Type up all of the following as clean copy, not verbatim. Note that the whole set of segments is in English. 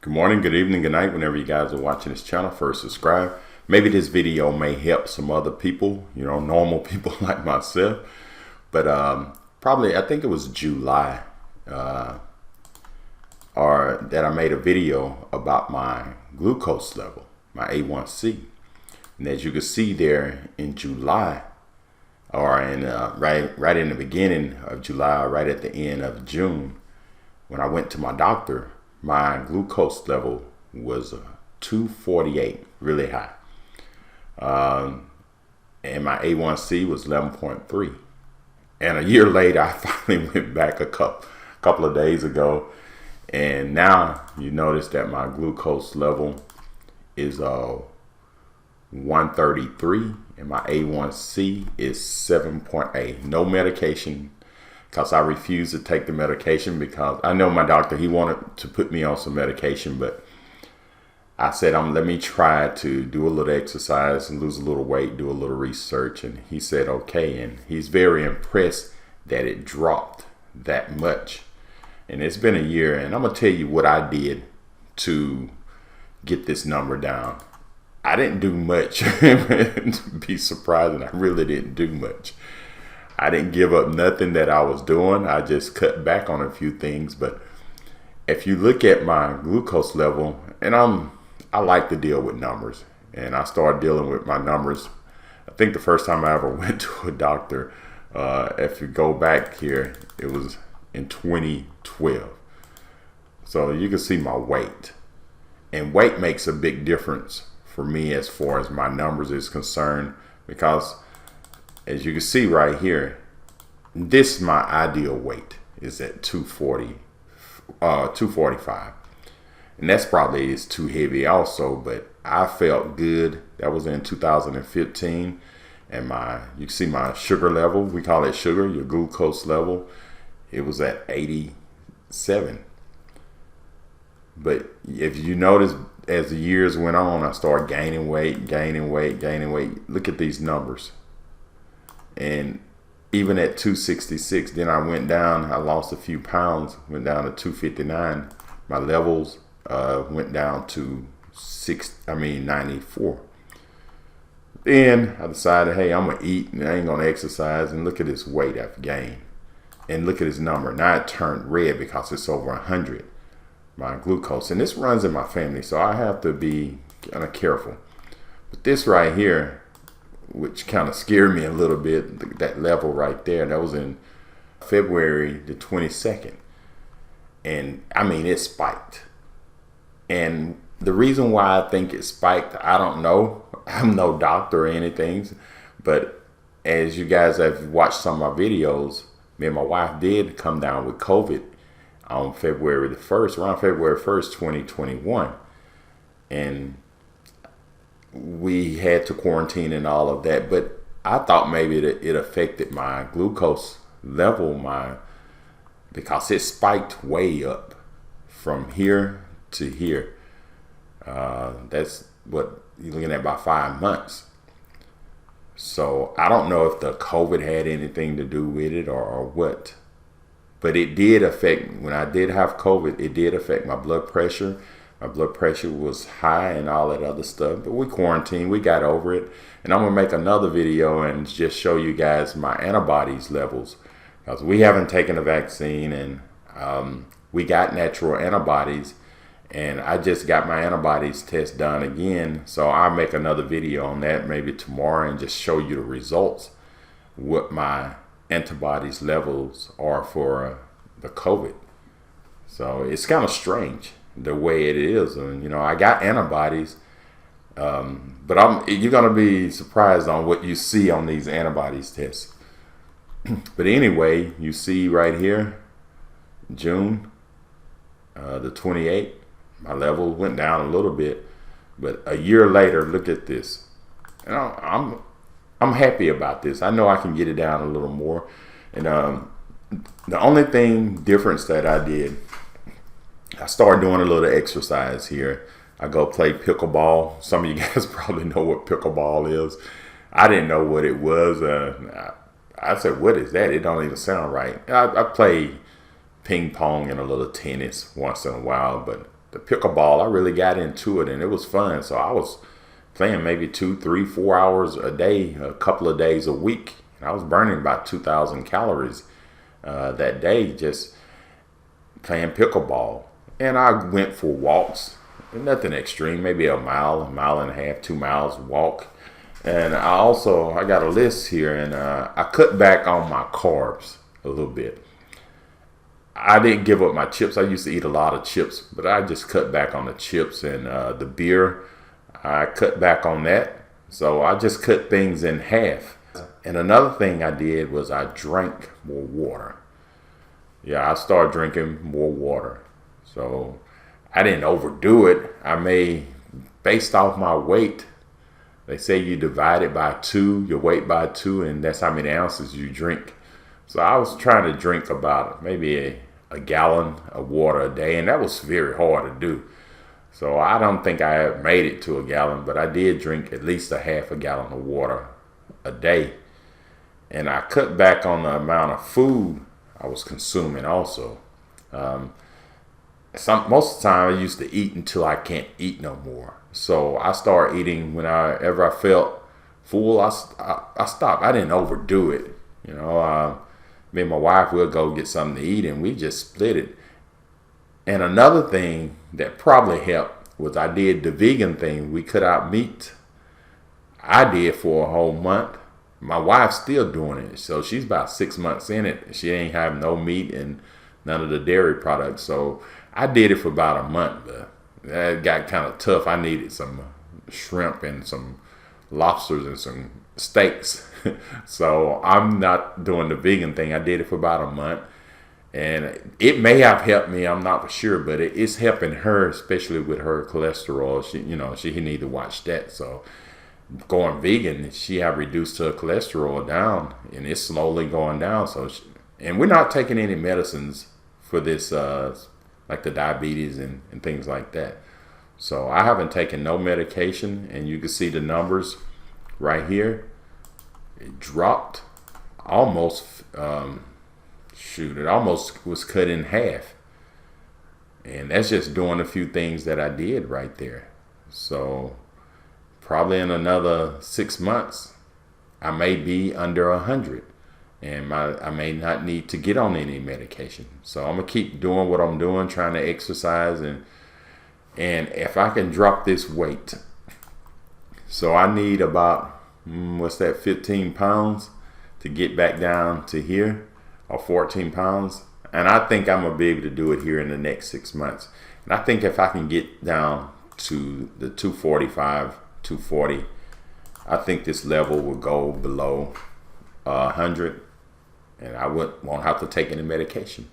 Good morning, good evening, good night, whenever you guys are watching this channel. First, subscribe. Maybe this video may help some other people, normal people like myself. But probably, I think it was July, or that I made a video about my glucose level, my A1C. And as you can see there in July, or in right in the beginning of July, right at the end of June, when I went to my doctor, my glucose level was 248, really high. And my A1C was 11.3. And a year later, I finally went back a couple of days ago. And now you notice that my glucose level is 133 and my A1C is 7.8. No medication, because I refuse to take the medication because I know my doctor, he wanted to put me on some medication, but I said, let me try to do a little exercise and lose a little weight, do a little research. And he said, okay. And he's very impressed that it dropped that much. And it's been a year, and I'm going to tell you what I did to get this number down. I didn't do much. To be surprising, I really didn't do much. I didn't give up nothing that I was doing. I just cut back on a few things. But if you look at my glucose level, and I like to deal with numbers, and I started dealing with my numbers. I think the first time I ever went to a doctor, if you go back here, it was in 2012. So you can see my weight, and weight makes a big difference for me as far as my numbers is concerned, because as you can see right here, this is my ideal weight is at 245. And that's probably is too heavy also, but I felt good. That was in 2015. And you can see my sugar level, we call it sugar, your glucose level, it was at 87. But if you notice, as the years went on, I started gaining weight. Look at these numbers. And even at 266, then I went down, I lost a few pounds, went down to 259. My levels went down to 94. Then I decided, hey, I'm gonna eat and I ain't gonna exercise, and look at this weight I've gained. And look at this number. Now it turned red because it's over 100, my glucose. And this runs in my family, so I have to be kind of careful. But this right here, which kind of scared me a little bit, that level right there, that was in February the 22nd. And I mean, it spiked. And the reason why I think it spiked, I don't know. I'm no doctor or anything. But as you guys have watched some of my videos, me and my wife did come down with COVID on February the 1st, around February 1st, 2021. And we had to quarantine and all of that, but I thought maybe it affected my glucose level, because it spiked way up from here to here. That's what you're looking at, about 5 months. So I don't know if the COVID had anything to do with it or what, but it did affect, when I did have COVID, it did affect my blood pressure. My blood pressure was high and all that other stuff, but we quarantined, we got over it. And I'm gonna make another video and just show you guys my antibodies levels, because we haven't taken a vaccine, and we got natural antibodies, and I just got my antibodies test done again. So I'll make another video on that maybe tomorrow and just show you the results, what my antibodies levels are for the COVID. So it's kind of strange the way it is, and I got antibodies, but you're gonna be surprised on what you see on these antibodies tests. But anyway, you see right here, June the 28th, my level went down a little bit, but a year later, look at this, and I'm happy about this. I know I can get it down a little more, and the only difference that I did, I started doing a little exercise here. I go play pickleball. Some of you guys probably know what pickleball is. I didn't know what it was. I said, what is that? It don't even sound right. I play ping pong and a little tennis once in a while, but the pickleball, I really got into it, and it was fun. So I was playing maybe 2, 3, 4 hours a day, a couple of days a week. And I was burning about 2,000 calories that day just playing pickleball. And I went for walks, nothing extreme, maybe a mile and a half, 2 miles walk. And I got a list here, and I cut back on my carbs a little bit. I didn't give up my chips. I used to eat a lot of chips, but I just cut back on the chips, and the beer, I cut back on that. So I just cut things in half. And another thing I did was I drank more water. Yeah, I started drinking more water. So I didn't overdo it. Based off my weight, they say you divide it by 2, your weight by 2, and that's how many ounces you drink. So I was trying to drink about maybe a gallon of water a day, and that was very hard to do. So I don't think I have made it to a gallon, but I did drink at least a half a gallon of water a day. And I cut back on the amount of food I was consuming also. Most of the time I used to eat until I can't eat no more. So I started eating whenever I felt full. I stopped. I didn't overdo it. Me and my wife would go get something to eat, and we just split it. And another thing that probably helped was I did the vegan thing. We cut out meat. I did for a whole month. My wife's still doing it. So she's about 6 months in it. She ain't have no meat and none of the dairy products. So I did it for about a month, but that got kind of tough. I needed some shrimp and some lobsters and some steaks. So I'm not doing the vegan thing. I did it for about a month. And it may have helped me, I'm not for sure, but it's helping her, especially with her cholesterol. She need to watch that. So going vegan, she have reduced her cholesterol down, and it's slowly going down. And we're not taking any medicines for this, like the diabetes and things like that. So I haven't taken no medication, and you can see the numbers right here. It dropped almost. It almost was cut in half. And that's just doing a few things that I did right there. So probably in another 6 months, I may be under 100. And I may not need to get on any medication. So I'm going to keep doing what I'm doing, trying to exercise. And if I can drop this weight. So I need about, 15 pounds to get back down to here. Or 14 pounds. And I think I'm going to be able to do it here in the next 6 months. And I think if I can get down to the 245, 240, I think this level will go below 100. And I won't have to take any medication.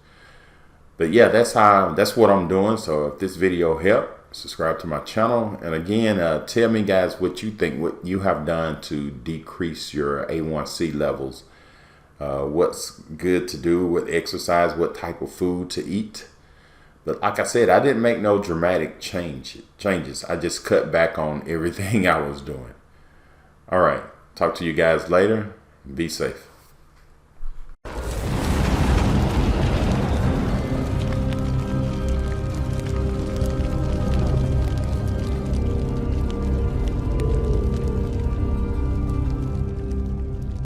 But yeah, that's what I'm doing. So if this video helped, subscribe to my channel. And again, tell me guys what you think, what you have done to decrease your A1c levels. What's good to do with exercise, what type of food to eat. But like I said, I didn't make no dramatic changes. I just cut back on everything I was doing. All right. Talk to you guys later. Be safe.